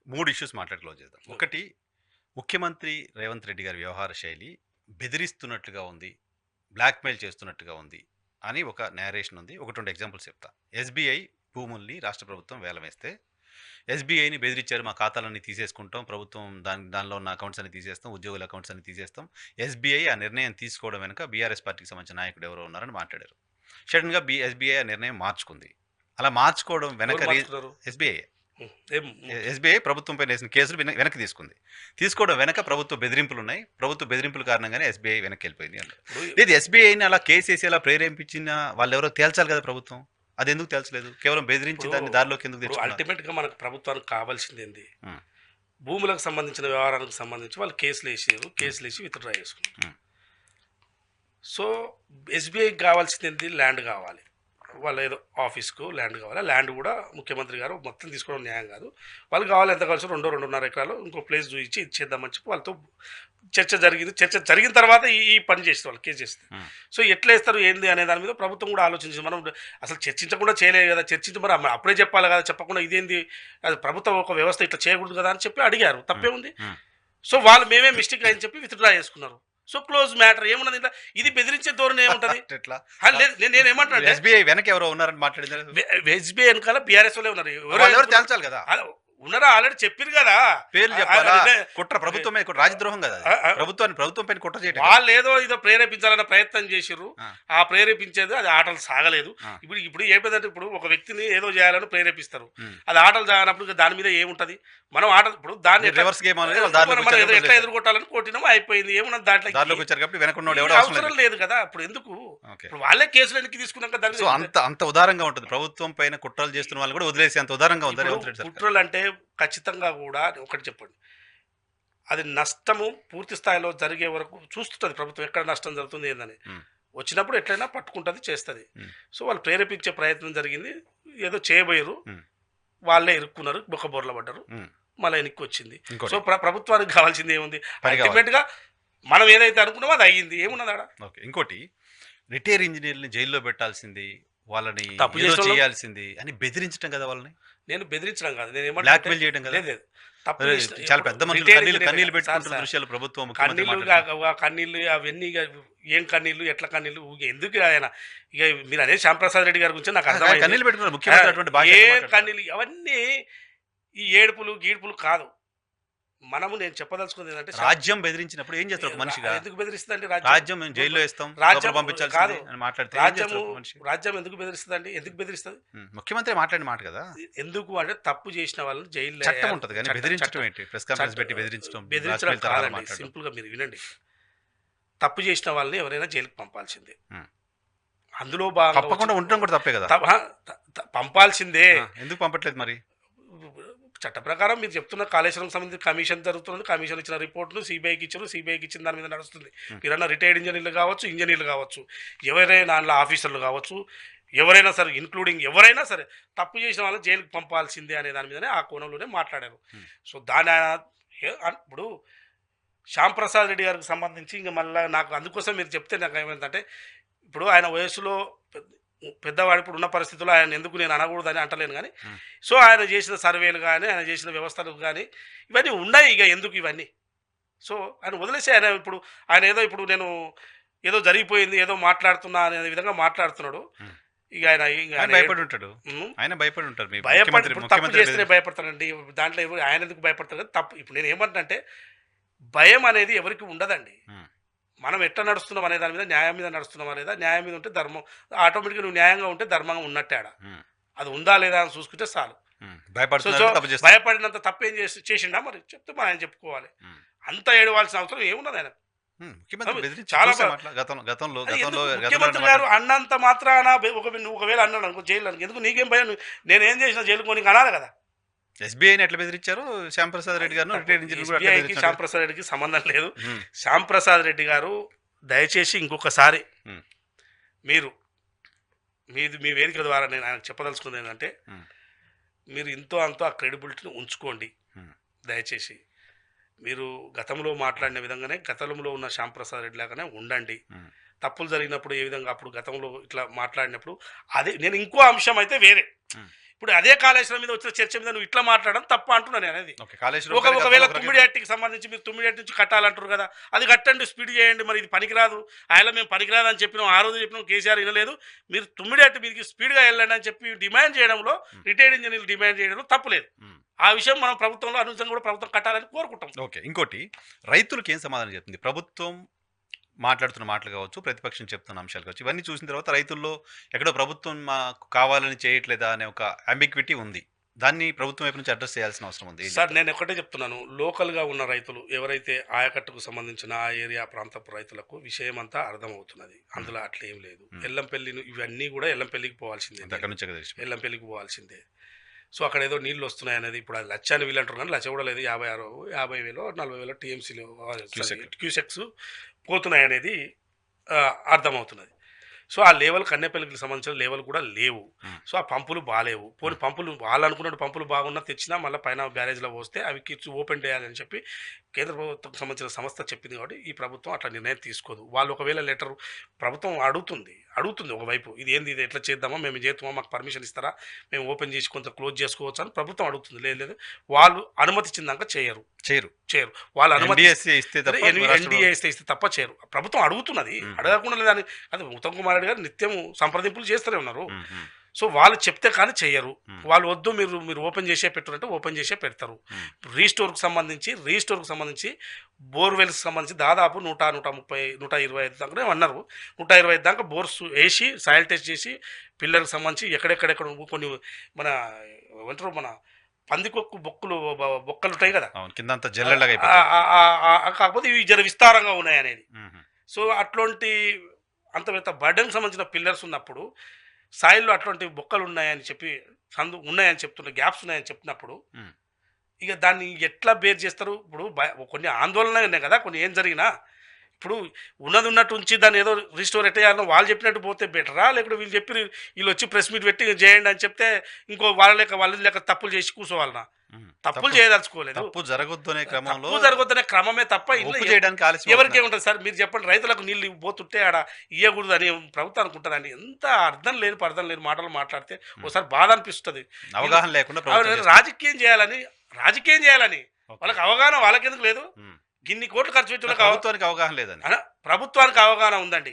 3 issues మాట్లాడి close చేద్దాం. ఒకటి, ముఖ్యమంత్రి రేవంత్ రెడ్డి గారి వ్యవహార శైలి బెదిరిస్తున్నట్లుగా ఉంది, బ్లాక్‌మెయిల్ చేస్తున్నట్టుగా ఉంది అని ఒక నేరేషన్ ఉంది. 1, 2 ఎగ్జాంపుల్స్ చెప్తా. ఎస్‌బీఐ భూముల్ని రాష్ట్ర ప్రభుత్వం వేలమేస్తే, ఎస్‌బీఐని బెదిరించారు, మా ఖాతాలన్నీ తీసేసుకుంటాం, ప్రభుత్వం దానిలో ఉన్న అకౌంట్స్ అన్ని తీసేస్తాం, ఉద్యోగుల అకౌంట్స్ అన్ని తీసేస్తాం. ఎస్‌బీఐ ఆ నిర్ణయం తీసుకోవడం వెనుక బీఆర్ఎస్ పార్టీకి సంబంధించిన నాయకుడు ఎవరో ఉన్నారని మాట్లాడారు. సడన్‌గా ఎస్‌బీఐ ఆ నిర్ణయం మార్చుకుంది. అలా మార్చుకోవడం వెనక ఎస్‌బీఐ ఎస్బీఐ ప్రభుత్వం పైన వేసిన కేసులు వెనక్కి తీసుకుంది. తీసుకోవడం వెనక ప్రభుత్వ బెదిరింపులు ఉన్నాయి. ప్రభుత్వ బెదిరింపుల కారణంగానే ఎస్బీఐ వెనక్కి వెళ్ళిపోయింది అన్నారు. లేదు, ఎస్బీఐని అలా కేసు వేసి అలా ప్రేరేపించిన వాళ్ళు ఎవరో తేల్చాలి కదా ప్రభుత్వం. అది ఎందుకు తేల్చలేదు? కేవలం బెదిరించి దాన్ని దారిలోకి ఎందుకు తెచ్చుకున్నారు? అల్టిమేట్ గా మనకు ప్రభుత్వానికి కావాల్సింది ఏంది? భూములకు సంబంధించిన వ్యవహారానికి సంబంధించి వాళ్ళు కేసులు వేసి విత్డ్రా చేసుకున్నారు. సో ఎస్బీఐకి కావాల్సింది ఏంది? ల్యాండ్ కావాలి. వాళ్ళు ఏదో ఆఫీస్కు ల్యాండ్ కావాలి. ల్యాండ్ కూడా ముఖ్యమంత్రి గారు మొత్తం తీసుకోవడం న్యాయం కాదు. వాళ్ళు కావాలి ఎంత కలిసి 2-2.5 ఎకరాలు ఇంకో ప్లేస్ చూపించి ఇచ్చేద్దామని చెప్పి వాళ్ళతో చర్చ జరిగింది. చర్చ జరిగిన తర్వాత ఈ పని చేస్తారు, వాళ్ళు కేసు చేస్తారు. సో ఎట్లా వేస్తారు ఏంది అనే దాని మీద ప్రభుత్వం కూడా ఆలోచించింది. మనం అసలు చర్చించకుండా చేయలేదు కదా, చర్చించి మరి అప్పుడే చెప్పాలి కదా, చెప్పకుండా ఇదేంది, అది ప్రభుత్వం ఒక వ్యవస్థ ఇట్లా చేయకూడదు కదా అని చెప్పి అడిగారు. తప్పే ఉంది. సో వాళ్ళు మేమే మిస్టేక్ అని చెప్పి విత్డ్రా చేసుకున్నారు. So close matter. ఏమున్నది ఇట్లా? ఇది బెదిరించే ధోరణి ఏముంటది? నేను ఏమంటున్నా, ఎస్బీఐ వెనక ఎవరో ఉన్నారని మాట్లాడింది. ఎస్బీఐ వెనకాల బీఆర్ఎస్ వాళ్ళే ఉన్నారు. ఎవరు తేల్చాలి కదా. ఉన్నారా? ఆల్రెడీ చెప్పారు కదా, పేర్లు చెప్పాలా? కుట్ర ప్రభుత్వమే, రాజద్రోహం కదా ప్రభుత్వం పైన కుట్ర చేయడం. వాళ్ళు ఏదో ప్రేరేపించాలన్న ప్రయత్నం చేసిర్రు. ఆ ప్రేరేపించేది అది ఆటలు సాగలేదు. ఇప్పుడు ఏమైందంటే, ఇప్పుడు ఒక వ్యక్తిని ఏదో చేయాలని ప్రేరేపిస్తారు, అది ఆటలు సాగనప్పుడు దాని మీద ఏముంటది? మనం ఆట ఇప్పుడు దాన్ని రివర్స్ గేమ్ ఎట్లా ఎదుర్కొట్టాలని కొట్టినాం, అయిపోయింది. ఏమున్నది దాంట్లో? అవసరం లేదు కదా. ఇప్పుడు ఎందుకు? ఇప్పుడు వాళ్ళే కేసులు వెనక్కి తీసుకున్నాక దాని అంత ఉదారంగా ఉంటుంది. ప్రభుత్వం పైన కుట్రలు చేస్తున్న వాళ్ళు కూడా వదిలేసి అంత ఉదారంగా ఉంది. కుట్రలు అంటే ఖచ్చితంగా కూడా ఒకటి చెప్పండి, అది నష్టము పూర్తి స్థాయిలో జరిగే వరకు చూస్తుంది ప్రభుత్వం, ఎక్కడ నష్టం జరుగుతుంది ఏందని. వచ్చినప్పుడు ఎట్లయినా పట్టుకుంటుంది, చేస్తుంది. సో వాళ్ళు ప్రేరేపించే ప్రయత్నం జరిగింది, ఏదో చేయబోయారు, వాళ్ళే ఇరుక్కున్నారు, బొక్కబోర్ల పడ్డారు, మళ్ళీ వెనక్కి వచ్చింది. సో ప్రభుత్వానికి కావాల్సింది ఏముంది? అల్టిమేట్ గా మనం ఏదైతే అనుకున్నామో అది అయ్యింది. ఏమున్నది ఆడ? ఇంకోటి, రిటైర్ ఇంజనీర్ని జైల్లో పెట్టాల్సింది, వాళ్ళని తప్పు చేయాల్సింది అని బెదిరించడం కదా వాళ్ళని. నేను బెదిరించడం కాదు, నేను బ్లాక్మెయిల్ చేయడం కదా. చాలా పెద్ద కన్నీళ్ళు పెట్టుకుంటున్న దృశ్యాలు ప్రభుత్వం. కన్నీళ్ళు అవన్నీ ఏం కన్నీళ్ళు, ఎట్లా కన్నీళ్ళు, ఎందుకు ఆయన ఇక మీరు అదే శ్యాంప్రసాద్ రెడ్డి గారి గురించి నాకు అర్థం. కన్నీళ్ళు పెట్టుకున్నారు ముఖ్యమంత్రి. ఏ కన్నీళ్ళు అవన్నీ ఈ ఏడుపులు గీడుపులు కాదు. నేను చెప్పదలుచుకుంది ఏంటంటే, రాజ్యం బెదిరించినప్పుడు ఏం చేస్తారు మనిషిగా? ఎందుకు బెదిరిస్తుందండి రాజ్యం? జైల్లో వేస్తాం, రాజ్యం పంపించాలి అని మాట్లాడితే రాజ్యం ఎందుకు బెదిరిస్తుందండి? ఎందుకు బెదిరిస్తుంది? ముఖ్యమంత్రి మాట్లాడిన మాట కదా. ఎందుకు అంటే, తప్పు చేసిన వాళ్ళని జైల్లో చట్టం ఉంటుంది కానీ బెదిరించడం ఏంటి? ప్రెస్ కాన్ఫరెన్స్ పెట్టి బెదిరించడం కాదండి. సింపుల్ గా మీరు వినండి, తప్పు చేసిన వాళ్ళని ఎవరైనా జైలుకి పంపాల్సిందే. అందులో బాగా తప్పకుండా ఉండడం కూడా తప్పే కదా. పంపాల్సిందే. ఎందుకు పంపట్లేదు మరి? చట్ట ప్రకారం మీరు చెప్తున్న కాళేశ్వరం సంబంధించి కమిషన్ జరుగుతుంది. కమిషన్ ఇచ్చిన రిపోర్ట్ను సిబిఐకి ఇచ్చారు, సిబిఐకి ఇచ్చిన దాని మీద నడుస్తుంది. మీరన్నా రిటైర్డ్ ఇంజనీర్లు కావచ్చు, ఎవరైనా దాంట్లో ఆఫీసర్లు కావచ్చు, ఎవరైనా సరే, ఇంక్లూడింగ్ ఎవరైనా సరే, తప్పు చేసిన వాళ్ళని జైలుకి పంపాల్సిందే అనే దాని మీదనే ఆ కోణంలోనే మాట్లాడారు. సో ఇప్పుడు శ్యాంప్రసాద్ రెడ్డి గారికి సంబంధించి ఇంకా మళ్ళీ నాకు అందుకోసం మీరు చెప్తే నాకు ఏమైందంటే, ఇప్పుడు ఆయన వయసులో పెద్దవాడు, ఇప్పుడు ఉన్న పరిస్థితుల్లో ఆయన ఎందుకు నేను అనకూడదని అంటలేను కానీ, సో ఆయన చేసిన సర్వేలు కానీ, ఆయన చేసిన వ్యవస్థలు కానీ ఇవన్నీ ఉన్నాయి. ఇక ఎందుకు ఇవన్నీ? సో ఆయన వదిలేసి ఆయన ఇప్పుడు నేను ఏదో జరిగిపోయింది, ఏదో మాట్లాడుతున్నా అనే విధంగా మాట్లాడుతున్నాడు. ఇక ఆయన భయపడి ఉంటాడు. తప్పు చేస్తేనే భయపడతానండి. దాంట్లో ఆయన ఎందుకు భయపడతారు కదా? తప్పు. ఇప్పుడు నేను ఏమంటానంటే, భయం అనేది ఎవరికి ఉండదండి. మనం ఎట్లా నడుస్తున్నాం అనే దాని మీద, న్యాయం మీద నడుస్తున్నామా లేదా, న్యాయం మీద ఉంటే ధర్మం ఆటోమేటిక్గా, నువ్వు న్యాయంగా ఉంటే ధర్మంగా ఉన్నట్టే. అది ఉందా లేదా అని చూసుకుంటే చాలు. భయపడినంత తప్పేం చేసిండా మరి చెప్తే మనం ఆయన చెప్పుకోవాలి. అంత ఏడవాల్సిన అవసరం ఏమున్నది? ఆయన చాలా ముఖ్యమంత్రి గారు అన్నంత మాత్రాన ఒకవేళ అన్నాడు అనుకో జైలు, ఎందుకు నీకేం భయం, నేనేం చేసిన జైలుకు నీకు అనాలి కదా. ఎస్బీఐని ఎట్లా బెదిరించారు శ్యాంప్రసాద్ రెడ్డి గారు? శ్యాంప్రసాద్ రెడ్డికి సంబంధం లేదు. శ్యాంప్రసాద్ రెడ్డి గారు దయచేసి ఇంకొకసారి మీ వేదిక ద్వారా నేను ఆయనకు చెప్పదలుచుకుంది ఏంటంటే, మీరు ఇంతో అంతో ఆ క్రెడిబిలిటీని ఉంచుకోండి దయచేసి. మీరు గతంలో మాట్లాడిన విధంగానే, గతంలో ఉన్న శ్యాంప్రసాద్ రెడ్డి లాగానే ఉండండి. తప్పులు జరిగినప్పుడు ఏ విధంగా అప్పుడు గతంలో ఇట్లా మాట్లాడినప్పుడు అదే నేను ఇంకో అంశం అయితే వేరే. ఉమ్. ఇప్పుడు అదే కాళేశ్వరం మీద వచ్చిన చర్చ మీద నువ్వు ఇట్లా మాట్లాడడం తప్ప అంటున్నాను నేను అనేది. ఓకే, కాళేశ్వరం ఒకవేళ గతంలో ఒక రకంగా- తుమ్మిడియాటికి సంబంధించి మీరు తుమ్మిడియాటి నుంచి కట్టాలంటారు కదా, అది కట్టండి, స్పీడ్ చేయండి. మరి ఇది పనికిరాదు, ఆయన మేము పనికిరాదు అని చెప్పినాం, ఆ రోజు చెప్పినాం, కేసీఆర్ వినలేదు. మీరు తుమ్మిడియాటి మీదకి స్పీడ్గా వెళ్ళండి అని చెప్పి డిమాండ్ చేయడంలో, రిటైర్డ్ ఇంజనీర్లు డిమాండ్ చేయడంలో తప్పులేదు. ఉమ్. ఆ విషయం మనం ప్రభుత్వంలో అనుసంగా కూడా ప్రభుత్వం కట్టాలని కోరుకుంటాం. ఓకే, ఇంకోటి రైతులకు ఏం సమాధానం చెప్తుంది ప్రభుత్వం? మాట్లాడుతున్న మాటలు కావచ్చు, ప్రతిపక్షం చెప్తున్న అంశాలు కావచ్చు, ఇవన్నీ చూసిన తర్వాత రైతుల్లో ఎక్కడో ప్రభుత్వం మాకు కావాలని చేయట్లేదా అనే ఒక అంబిక్విటీ ఉంది. దాన్ని ప్రభుత్వం వైపు నుంచి అడ్రస్ చేయాల్సిన అవసరం ఉంది. సార్ నేను ఒకటే చెప్తున్నాను, లోకల్గా ఉన్న రైతులు ఎవరైతే ఆయకట్టుకు సంబంధించిన ఆ ఏరియా ప్రాంతపు రైతులకు విషయం అంతా అర్థమవుతున్నది. అందులో అట్లా ఏం లేదు. ఎల్లంపల్లి ఇవన్నీ కూడా ఎల్లంపల్లికి పోవాల్సిందే, అక్కడి నుంచి తెలిసి ఎల్లంపల్లికి పోవాల్సిందే. సో అక్కడ ఏదో నీళ్ళు వస్తున్నాయి అనేది ఇప్పుడు అది లచ్చ అని వీళ్ళు అంటారు, కానీ లచ్చ కూడా లేదు. 50,000 40,000 టీఎంసీలు క్యూసెక్స్ పోతున్నాయి అనేది అర్థమవుతున్నది. సో ఆ లెవెల్ కన్నెపల్లికి సంబంధించిన లెవెల్ కూడా లేవు. సో ఆ పంపులు బాగాలేవు. పోనీ పంపులు వాళ్ళు అనుకున్నట్టు పంపులు బాగున్నా తెచ్చినా మళ్ళీ పైన బ్యారేజ్లో పోస్తే అవి ఓపెన్ చేయాలని చెప్పి కేంద్ర ప్రభుత్వం సంబంధించిన సంస్థ చెప్పింది. కాబట్టి ఈ ప్రభుత్వం అట్లా నిర్ణయం తీసుకోదు. వాళ్ళు ఒకవేళ లెటర్ ప్రభుత్వం అడుగుతుంది ఒకవైపు, ఇది ఏంది, ఇది ఎట్లా చేద్దామా, మేము చేద్దామా, మాకు పర్మిషన్ ఇస్తారా, మేము ఓపెన్ చేసి కొంత క్లోజ్ చేసుకోవచ్చు అని ప్రభుత్వం అడుగుతుంది. లేదు వాళ్ళు అనుమతి ఇచ్చిందాక చేయరు. వాళ్ళు అనుమతి ఎన్డీఏ ఇస్తే తప్ప చేయరు. ప్రభుత్వం అడుగుతున్నది, అడగకుండా లేదని. అది ఉత్తమ్ కుమార్ రెడ్డి గారు నిత్యం సంప్రదింపులు చేస్తూనే ఉన్నారు. సో వాళ్ళు చెప్తే కానీ చెయ్యరు. వాళ్ళు వద్దు మీరు ఓపెన్ చేసే పెట్టురంటే ఓపెన్ చేసే పెడతారు. రీస్టోర్కి సంబంధించి బోర్వెల్స్కి సంబంధించి దాదాపు 100-125 దాకా అన్నారు. 125 దాకా బోర్స్ వేసి సాయిల్ టెస్ట్ చేసి పిల్లర్కి సంబంధించి ఎక్కడెక్కడ కొన్ని మన ఏమంటారు, మన పందికొక్కు బొక్కలు ఉంటాయి కదా, కాకపోతే ఇవి జర విస్తారంగా ఉన్నాయి అనేది. సో అట్లాంటి అంత పెద్ద బర్డెన్కి సంబంధించిన పిల్లర్స్ ఉన్నప్పుడు సాయిల్లో అట్లాంటి బొక్కలు ఉన్నాయని చెప్పి ఉన్నాయని చెప్తున్న గ్యాప్స్ ఉన్నాయని చెప్పినప్పుడు ఇక దాన్ని ఎట్లా బేర్ చేస్తారు? ఇప్పుడు కొన్ని ఆందోళన ఉన్నాయి కదా, కొన్ని ఏం జరిగినా ఇప్పుడు ఉన్నది ఉన్నట్టు ఉంచి దాన్ని ఏదో రిస్టోర్ ఎట్ట చేయాలో వాళ్ళు చెప్పినట్టు పోతే బెటరా, లేకపోతే వీళ్ళు వచ్చి ప్రెస్ మీట్ పెట్టి చేయండి అని చెప్తే ఇంకో వాళ్ళ లెక్క తప్పులు చేసి కూర్చోవాలన్నా? తప్పులు చేయదలుచుకోలేదు, తప్పు జరగొద్దనే క్రమమే తప్ప ఎవరికి ఏముంటుంది సార్? మీరు చెప్పండి, రైతులకు నీళ్ళు పోతుంటే ఆడ ఇవ్వకూడదు అని ప్రభుత్వం అనుకుంటుందండి. ఎంత అర్థం లేని మాటలు మాట్లాడితే ఒకసారి బాధ అనిపిస్తుంది. అవగాహన లేకుండా రాజకీయం చేయాలని వాళ్ళకి అవగాహన వాళ్ళకెందుకు లేదు? ఇన్ని కోట్లు ఖర్చు పెట్టే ప్రభుత్వానికి అవగాహన లేదని. ప్రభుత్వానికి అవగాహన ఉందండి.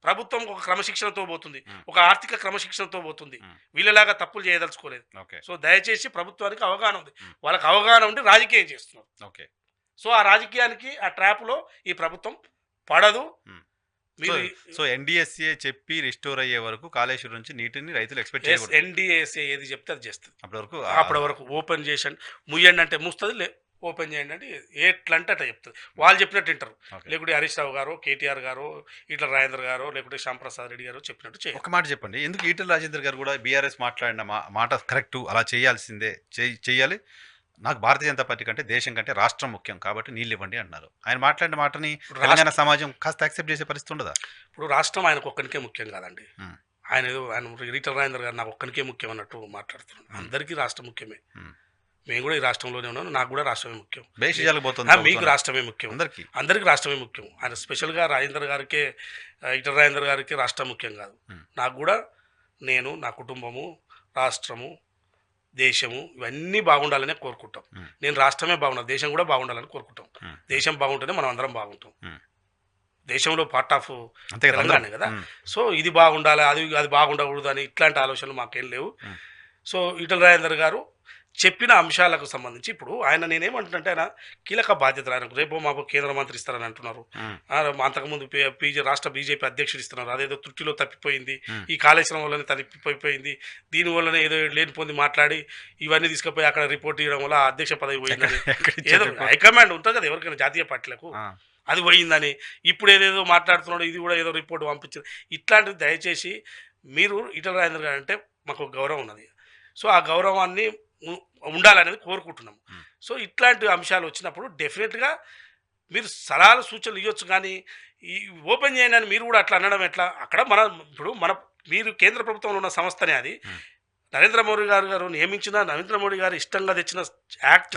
ప్రభుత్వం ఒక క్రమశిక్షణతో పోతుంది, ఒక ఆర్థిక క్రమశిక్షణతో పోతుంది. వీళ్ళలాగా తప్పులు చేయదలుచుకోలేదు. సో దయచేసి ప్రభుత్వానికి అవగాహన ఉంది, వాళ్ళకి అవగాహన ఉండి రాజకీయం చేస్తున్నారు. సో ఆ రాజకీయానికి ఆ ట్రాప్లో ఈ ప్రభుత్వం పడదు. సో ఎన్డీఎస్ఏ చెప్పి రిస్టోర్ అయ్యే వరకు కాళేశ్వరం నుంచి నీటిని రైతులు ఎక్స్పెక్ట్ చేయరు. ఎన్డీఎస్ఏ ఏది చెప్తే అది చేస్తుంది. అప్పటి వరకు ఓపెన్ చేసి ముయ్యండి అంటే ముస్తుంది, ఓపెన్ చేయండి అంటే ఎట్లా అంటే అట్లా చెప్తుంది. వాళ్ళు చెప్పినట్టు వింటారు. లేకుంటే హరీష్ రావు గారు, కేటీఆర్ గారు, ఈటల రాజేందర్ గారు, లేకుంటే శ్యాంప్రసాద్ రెడ్డి గారు చెప్పినట్టు చేయాలి. ఒక మాట చెప్పండి, ఎందుకు ఈటల రాజేందర్ గారు కూడా బీఆర్ఎస్ మాట్లాడిన మాట కరెక్టు, అలా చేయాల్సిందే, చెయ్యాలి, నాకు భారతీయ జనతా పార్టీ కంటే దేశం కంటే రాష్ట్రం ముఖ్యం కాబట్టి నీళ్ళు ఇవ్వండి అన్నారు. ఆయన మాట్లాడిన మాటని తెలంగాణ సమాజం కాస్త యాక్సెప్ట్ చేసే పరిస్థితి ఉండదా? ఇప్పుడు రాష్ట్రం ఆయనకు ఒక్కరికే ముఖ్యం కాదండి. ఆయన ఈటల రాజేందర్ గారు నాకు ఒక్కరికే ముఖ్యం అన్నట్టు మాట్లాడుతున్నాను. అందరికీ రాష్ట్రం ముఖ్యమే. మేము కూడా ఈ రాష్ట్రంలోనే ఉన్నాను, నాకు కూడా రాష్ట్రమే ముఖ్యం. మీకు రాష్ట్రమే ముఖ్యం, అందరికీ రాష్ట్రమే ముఖ్యం. ఆయన స్పెషల్గా ఈటల రాజేందర్ గారికి రాష్ట్రం ముఖ్యం కాదు. నాకు కూడా నేను, నా కుటుంబము, రాష్ట్రము, దేశము ఇవన్నీ బాగుండాలనే కోరుకుంటాం. నేను రాష్ట్రమే బాగుండాలి, దేశం కూడా బాగుండాలని కోరుకుంటాం. దేశం బాగుంటేనే మనం అందరం బాగుంటాం. దేశంలో పార్ట్ ఆఫ్ తెలంగాణ కదా. సో ఇది బాగుండాలి, అది బాగుండకూడదు అని ఇట్లాంటి ఆలోచనలు మాకేం లేవు. సో ఈటల రాజేందర్ గారు చెప్పిన అంశాలకు సంబంధించి ఇప్పుడు ఆయన నేనేమంటున్నంటే ఆయన కీలక బాధ్యతలు, ఆయనకు రేపో మాపో కేంద్ర మంత్రి ఇస్తారని అంటున్నారు. అంతకుముందు రాష్ట్ర బీజేపీ అధ్యక్షుడు ఇస్తున్నారు. అదేదో త్రుటిలో తప్పిపోయింది, ఈ కాళేశ్వరం వల్లనే తప్పిపోయింది, దీనివల్లనే ఏదో లేనిపోయింది మాట్లాడి ఇవన్నీ తీసుకుపోయి అక్కడ రిపోర్ట్ ఇవ్వడం వల్ల అధ్యక్ష పదవి పోయిందని, ఏదో హైకమాండ్ ఉంటుంది కదా ఎవరికైనా జాతీయ పార్టీలకు, అది పోయిందని ఇప్పుడు ఏదేదో మాట్లాడుతున్నాడు. ఇది కూడా ఏదో రిపోర్ట్ పంపించారు. ఇట్లాంటివి దయచేసి మీరు ఈటల రాజేందర్ గారు అంటే మాకు గౌరవం ఉన్నది. సో ఆ గౌరవాన్ని ఉండాలనేది కోరుకుంటున్నాము. సో ఇట్లాంటి అంశాలు వచ్చినప్పుడు డెఫినెట్గా మీరు సలహాలు సూచనలు ఇవ్వచ్చు, కానీ ఈ ఓపెన్ చేయండి అని మీరు కూడా అట్లా అనడం ఎట్లా? అక్కడ ఇప్పుడు మీరు కేంద్ర ప్రభుత్వంలో ఉన్న సంస్థనే, అది నరేంద్ర మోడీ గారు నియమించిన నరేంద్ర మోడీ గారు ఇష్టంగా తెచ్చిన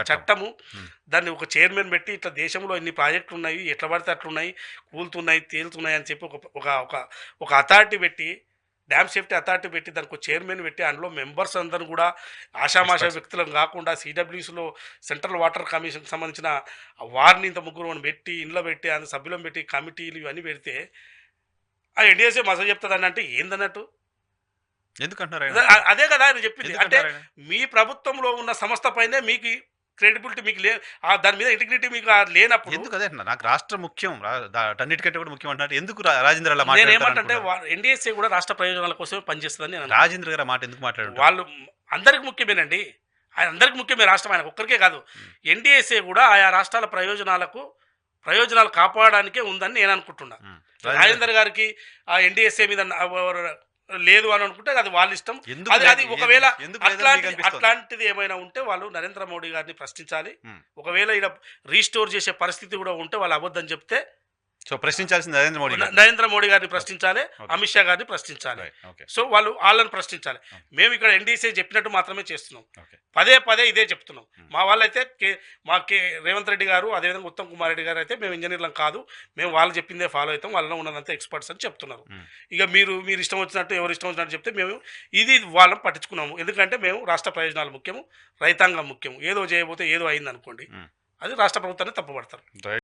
చట్టము ఉమ్, దాన్ని ఒక చైర్మన్ పెట్టి ఇట్లా దేశంలో ఇన్ని ప్రాజెక్టులు ఉన్నాయి, ఎట్లా పడితే అట్లున్నాయి, కూలుతున్నాయి, తేలుతున్నాయి అని చెప్పి ఒక అథారిటీ పెట్టి, డ్యామ్ సేఫ్టీ అథారిటీ పెట్టి దానికి ఒక చైర్మన్ పెట్టి అందులో మెంబర్స్ అందరూ కూడా ఆషామాషా experts. వ్యక్తులను కాకుండా సిడబ్ల్యూసీలో సెంట్రల్ వాటర్ కమిషన్కి సంబంధించిన వారిని ఇంత ముగ్గురు పెట్టి ఇంట్లో పెట్టి అందులో సభ్యులను పెట్టి కమిటీలు ఇవన్నీ పెడితే ఆ ఎన్డీఎస్ఏ మజా చెప్తుంది అంటే ఏందన్నట్టు? ఎందుకంటున్నారు ఆయన? అదే కదా ఆయన చెప్పింది. అంటే ఎందుకంటున్నారు ఆయన? మీ ప్రభుత్వంలో ఉన్న సంస్థ పైనే మీకు క్రెడిబిలిటీ మీకు దాని మీద ఇంటిగ్రిటీ మీకు లేనప్పుడు ఎందుకు అదే అంటున్నా, నాకు రాష్ట్ర ముఖ్యం, అన్నిటికంటే కూడా ముఖ్యం అంటున్నారు. ఎందుకు రాజేంద్ర అలా నేను మాట్లాడతారు ఏమంటే అనుకున్నారు? ఎన్డీఎస్ఏ కూడా రాష్ట్ర ప్రయోజనాల కోసమే పనిచేస్తుందని నేను అనుకుంటున్నాను. రాజేంద్ర గారు ఆ మాట ఎందుకు మాట్లాడారు? వాళ్ళు అందరికి ముఖ్యమేనండి, ఆయన అందరికి ముఖ్యమే, రాష్ట్రం ఆయన ఒక్కరికే కాదు. ఎన్డీఎస్ఏ కూడా ఆయా రాష్ట్రాల ప్రయోజనాలు కాపాడడానికే ఉందని నేను అనుకుంటున్నా. రాజేందర్ గారికి ఆ ఎన్డీఎస్ఏ మీద లేదు అని అనుకుంటే అది వాళ్ళ ఇష్టం. ఎందుకు అది లేదు? ఒకవేళ ఎందుకు లేదని మీకు అనిపిస్తోంది? అట్లాంటిది ఏమైనా ఉంటే వాళ్ళు నరేంద్ర మోడీ గారిని ప్రశ్నించాలి. ఉమ్. ఒకవేళ ఇక్కడ రీస్టోర్ చేసే పరిస్థితి కూడా ఉంటే వాళ్ళు అబద్ధం చెప్తే సో ప్రశ్నించాల్సింది నరేంద్ర మోడీ గారు. నరేంద్ర మోడీ గారిని ప్రశ్నించాలి, Okay. అమిత్ షా గారిని ప్రశ్నించాలి. Right, okay, సో వాళ్ళని ప్రశ్నించాలి. మేము ఇక్కడ ఎన్డీసీ చెప్పినట్టు మాత్రమే చేస్తున్నాం, okay. పదే ఇదే చెప్తున్నాం. మా వాళ్ళైతే రేవంత్ రెడ్డి గారు అదేవిధంగా ఉత్తమ్ కుమార్ రెడ్డి గారు అయితే మేము ఇంజనీర్లం కాదు, మేము వాళ్ళు చెప్పిందే ఫాలో అవుతాం, వాళ్ళలో ఉన్నదంతా ఎక్స్పర్ట్స్ అని చెప్తున్నారు. ఇక మీరు ఇష్టం వచ్చినట్టు ఎవరు ఇష్టం వచ్చినట్టు చెప్తే మేము ఇది వాళ్ళని పట్టించుకున్నాము. ఎందుకంటే మేము రాష్ట్ర ప్రయోజనాలు ముఖ్యము, రైతాంగం ముఖ్యము. ఏదో చేయబోతే ఏదో అయింది అనుకోండి, అది రాష్ట్ర ప్రభుత్వాన్ని తప్పుపడతారు. Right.